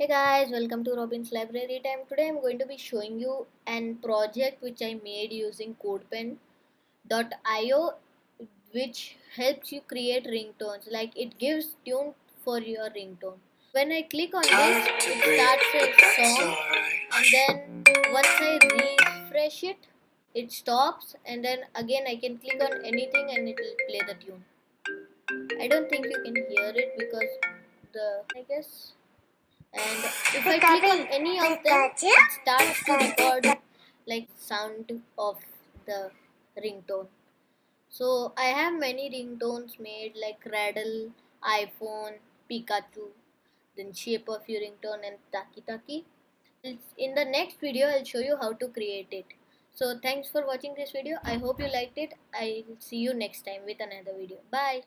Hey guys, welcome to Robin's Library Time. Today I'm going to be showing you an project which I made using codepen.io, which helps you create ringtones. Like it gives tune for your ringtone. When I click on this, it starts a song, and then once I refresh it, it stops, and then again I can click on anything and it will play the tune. I don't think you can hear it because I guess. And if I click on any of them, it starts to record like sound of the ringtone. So I have many ringtones made like Rattle, iPhone, Pikachu, then Shape of Your Ringtone and Taki Taki. In the next video, I'll show you how to create it. So thanks for watching this video. I hope you liked it. I'll see you next time with another video. Bye.